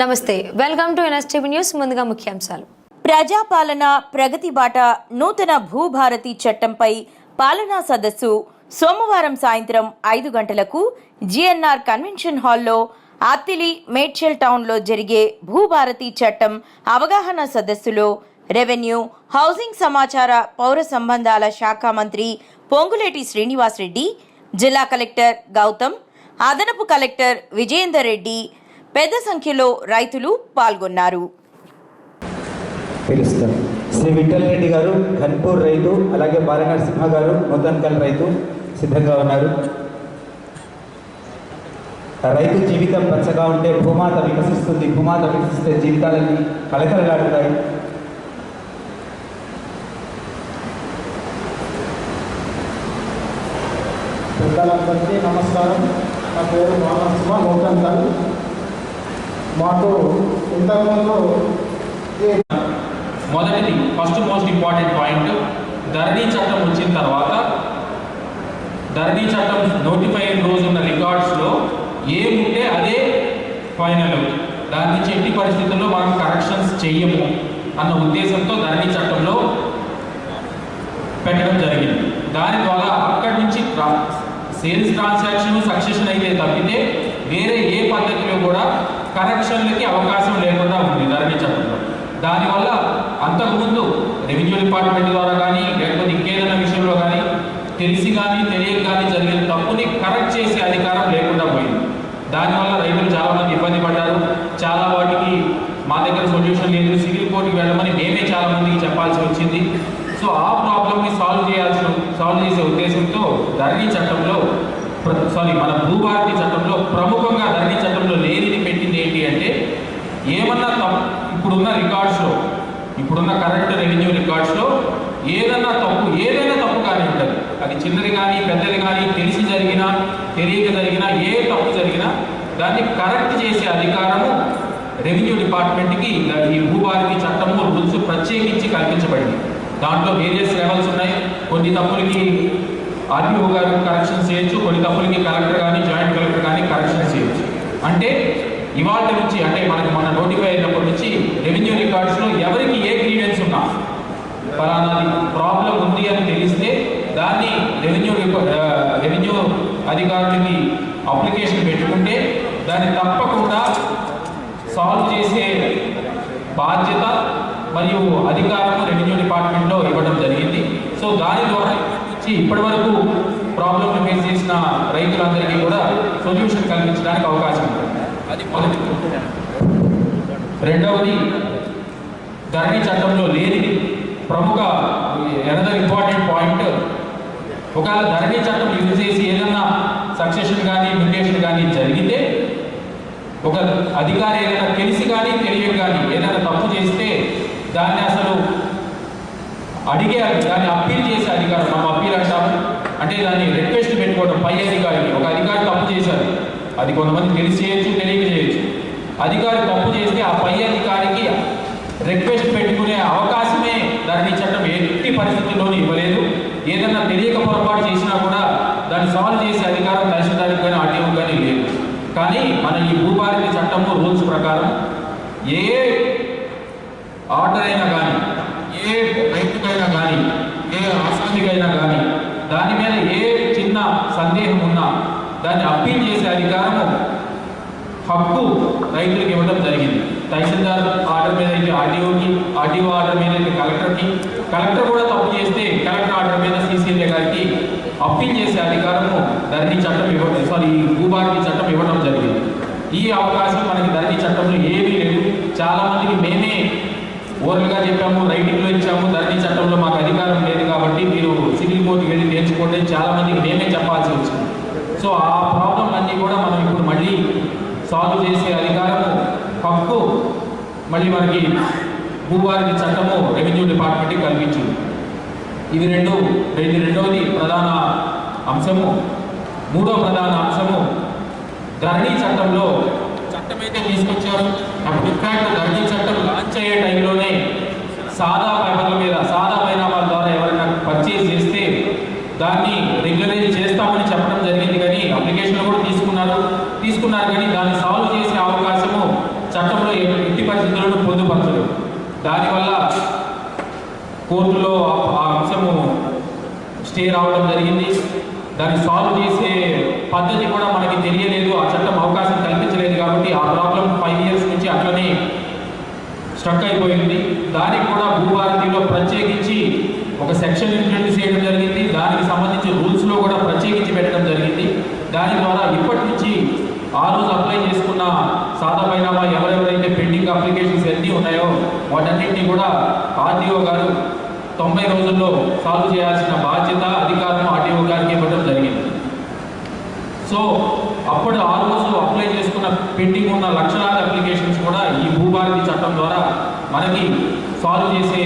నమస్తే, welcome to NSTV news. ముందుగా ముఖ్యాంశాలు. ప్రజాపాలన ప్రగతి బాట నూతన భూభారతి చట్టంపై పాలనా సదస్సు సోమవారం సాయంత్రం 5 గంటలకు జిఎన్ఆర్ కన్వెన్షన్ హాల్లో అత్తిలి మేడ్చల్ టౌన్లో జరిగే భూభారతి చట్టం అవగాహన సదస్సులో రెవెన్యూ, హౌసింగ్, సమాచార, పౌర సంబంధాల శాఖ మంత్రి పొంగులేటి శ్రీనివాసరెడ్డి, జిల్లా కలెక్టర్ గౌతమ్, అదనపు కలెక్టర్ విజయేందర్ రెడ్డి, పెద్ద సంఖ్యలో రైతులు పాల్గొన్నారు. శ్రీ విఠల్ రెడ్డి గారు ఘన్పూర్ రైతు, అలాగే బాలనరసింహ గారు నూతన్కల్ రైతు సిద్ధంగా ఉన్నారు. రైతు జీవితం పచ్చగా ఉంటే భూమాత వికసిస్తుంది, భూమాత వికసిస్తే జీవితాలన్నీ కలకలలాడుతాయి. పెద్దలందరికీ నమస్కారం. నా పేరు బాలనరసింహ, నూతన్కల్. మాకు ఇంతకుముందు మొదటిది ఫస్ట్ మోస్ట్ ఇంపార్టెంట్ పాయింట్, ధరణి చట్టం వచ్చిన తర్వాత ధరణి చట్టం నోటిఫై అయిన రోజు ఉన్న రికార్డ్స్లో ఏముంటే అదే ఫైనల్. దాని నుంచి ఎట్టి పరిస్థితుల్లో మనం కరెక్షన్స్ చెయ్యము అన్న ఉద్దేశంతో ధరణి చట్టంలో పెట్టడం జరిగింది. దాని ద్వారా అక్కడి నుంచి సేల్స్ ట్రాన్సాక్షన్ సక్సెషన్ అయితే తప్పితే వేరే ఏ పద్ధతిలో కూడా కరెక్షన్లకి అవకాశం లేకుండా ఉంది ధరణి చట్టంలో. దానివల్ల అంతకుముందు రెవెన్యూ డిపార్ట్మెంట్ ద్వారా కానీ లేకపోతే ఇంకేదైనా విషయంలో కానీ తెలిసి కానీ తెలియక కానీ జరిగిన తప్పుని కరెక్ట్ చేసే అధికారం లేకుండా పోయింది. దానివల్ల రైతులు చాలామంది ఇబ్బంది పడ్డారు. చాలా వాటికి మా దగ్గర సొల్యూషన్ లేదు, సివిల్ కోర్టుకి వెళ్ళమని మేమే చాలామందికి చెప్పాల్సి వచ్చింది. సో ఆ ప్రాబ్లమ్ని సాల్వ్ చేసే ఉద్దేశంతో ధరణి చట్టంలో మన భూభారతి చట్టంలో ప్రముఖంగా ధరణి చట్టంలో లేనిది పెట్టింది ఏంటి అంటే, ఏమన్నా ఇప్పుడున్న రికార్డ్స్లో, ఇప్పుడున్న కరెంట్ రెవెన్యూ రికార్డ్స్లో ఏదైనా తప్పు కానీ ఉంటుంది. అది చిన్నది కానీ పెద్దది కానీ, తెలిసి జరిగినా తెలియక జరిగినా, ఏ తప్పు జరిగినా దాన్ని కరెక్ట్ చేసే అధికారము రెవెన్యూ డిపార్ట్మెంట్కి ఈ భూభారతి చట్టము రూల్స్ ప్రత్యేకించి కల్పించబడింది. దాంట్లో వేరియస్ లెవెల్స్ ఉన్నాయి. కొన్ని తప్పులకి ఆర్టీఓ గారు కరెక్షన్ చేయొచ్చు, కొన్ని తప్పులకి కలెక్టర్ కానీ జాయింట్ కలెక్టర్ కానీ కరెక్షన్ చేయొచ్చు. అంటే ఇవాళ నుంచి, అంటే మన నోటిఫై అయినప్పటి నుంచి రెవెన్యూ రికార్డ్స్లో ఎవరికి ఏ గ్రీవెన్స్ ఉన్నా, ఫలానాది ప్రాబ్లం ఉంది అని తెలిస్తే దాన్ని రెవెన్యూ అధికారులకి అప్లికేషన్ పెట్టుకుంటే దాన్ని తప్పకుండా సాల్వ్ చేసే బాధ్యత మరియు అధికారము రెవెన్యూ డిపార్ట్మెంట్లో ఇవ్వడం జరిగింది. సో దాని ద్వారా ఇప్పటి వరకు ప్రాబ్లమ్ని ఫేస్ చేసిన రైతులందరికీ కూడా సొల్యూషన్ కల్పించడానికి అవకాశం ఉంటుంది. అది మొదటి. రెండవది, ధరణి చట్టంలో లేనిది ప్రముఖ ఎనదర్ ఇంపార్టెంట్ పాయింట్, ఒకవేళ ధరణి చట్టం యూజ్ చేసి ఏదన్నా సక్సెషన్ కానీ మ్యూటేషన్ కానీ జరిగితే, ఒక అధికారి ఏదైనా తెలిసి కానీ తెలియక కానీ ఏదైనా తప్పు చేస్తే దాన్ని అసలు దాన్ని అప్పీల్ చేసే అధికారం, మనం అప్పీల్ అంటాము. అంటే దాన్ని రిక్వెస్ట్ పెట్టుకోవడం పై అధికారికి. ఒక అధికారి తప్పు చేశారు, అది కొంతమంది తెలిసి చేయొచ్చు, తెలియక చేయొచ్చు. అధికారి తప్పు చేస్తే ఆ పై అధికారికి రిక్వెస్ట్ పెట్టుకునే అవకాశమే ధరణి చట్టం ఎట్టి పరిస్థితుల్లోనూ ఇవ్వలేదు. ఏదైనా తెలియక పొరపాటు చేసినా కూడా దాన్ని సాల్వ్ చేసే అధికారం తహసీల్దార్కి కానీ ఆర్టీఓ కానీ లేదు. కానీ మన ఈ భూభారతి చట్టము రూల్స్ ప్రకారం ఏ ఆర్డర్ అయినా కానీ, ఏ రైతుకైనా కానీ, ఏ ఆసామికైనా కానీ దాని మీద ఏ చిన్న సందేహం ఉన్నా దాన్ని అప్పీల్ చేసే అధికారము, హక్కు రైతులకు ఇవ్వడం జరిగింది. తహసీల్దార్ ఆర్డర్ మీద అయితే ఆర్టీఓకి, ఆర్టీఓ ఆర్డర్ మీద అయితే కలెక్టర్కి, కలెక్టర్ కూడా తప్పు చేస్తే కలెక్టర్ ఆర్డర్ మీద సీసీఎల్ఏ గారికి అప్పీల్ చేసే అధికారము ధరణి చట్టం ఈ భూభారతి చట్టం ఇవ్వడం జరిగింది. ఈ అవకాశం మనకి ధరణి చట్టంలో ఏమీ లేదు. చాలామందికి మేమే ఓరల్గా చెప్పాము, రైటింగ్లో ఇచ్చాము, ధరణి చట్టంలో మాకు అధికారం లేదు కాబట్టి మీరు సివిల్ కోర్టుకి వెళ్ళి నేర్చుకోండి, చాలామందికి మేమే చెప్పాల్సి వచ్చింది. సో ఆ ప్రాబ్లం అన్నీ కూడా మనం ఇప్పుడు మళ్ళీ సాల్వ్ చేసే అధికారము, హక్కు మళ్ళీ మనకి భూభారతి చట్టము రెవెన్యూ డిపార్ట్మెంట్కి కల్పించింది. ఇది రెండవది ప్రధాన అంశము. మూడో ప్రధాన అంశము, ధరణి చట్టంలో చట్టమైతే తీసుకొచ్చారు. అప్పుడు ఇన్ఫాక్ట్ ధరణి చట్టం లాంచ్ అయ్యే టైంలోనే సాదా పేపర్ల మీద, సాదా పరిణామాల ద్వారా ఎవరైనా పర్చేజ్ చేస్తే దాన్ని రెగ్యులరైజ్ చేస్తామని చెప్పడం జరిగింది. కానీ అప్లికేషన్ కూడా తీసుకున్నారు కానీ దాన్ని సాల్వ్ చేసే అవకాశము చట్టంలో దానివల్ల కోర్టులో ఆ అంశము స్టే రావడం జరిగింది. దాన్ని సాల్వ్ చేసే పద్ధతి కూడా మనకి తెలియలేదు, ఆ చట్టం అవకాశం కల్పించలేదు. కాబట్టి ఆ ప్రాబ్లం 5 ఇయర్స్ నుంచి అట్లనే స్ట్రక్ అయిపోయింది. దానికి కూడా భూభారతిలో ప్రత్యేకించి ఒక సెక్షన్ ఇంట్రడ్యూస్ చేయడం జరిగింది. దానికి సంబంధించి రూల్స్లో కూడా ప్రత్యేకించి పెట్టడం జరిగింది. దాని ద్వారా ఇప్పటి నుంచి ఆ రోజు అప్లై చేసుకున్న సాధాపైనామా ఎవరెవరైతే పెండింగ్ అప్లికేషన్స్ ఎన్ని ఉన్నాయో వాటన్నింటినీ కూడా ఆర్టీఓ గారు 90 రోజుల్లో సాల్వ్ చేయాల్సిన బాధ్యత అధికారం ఆర్టీఓ గారికి ఇవ్వడం జరిగింది. సో అప్పుడు ఆ రోజు అప్లై చేసుకున్న పెండింగ్ ఉన్న లక్షలాది అప్లికేషన్స్ కూడా ఈ భూభారతి చట్టం ద్వారా మనకి సాల్వ్ చేసే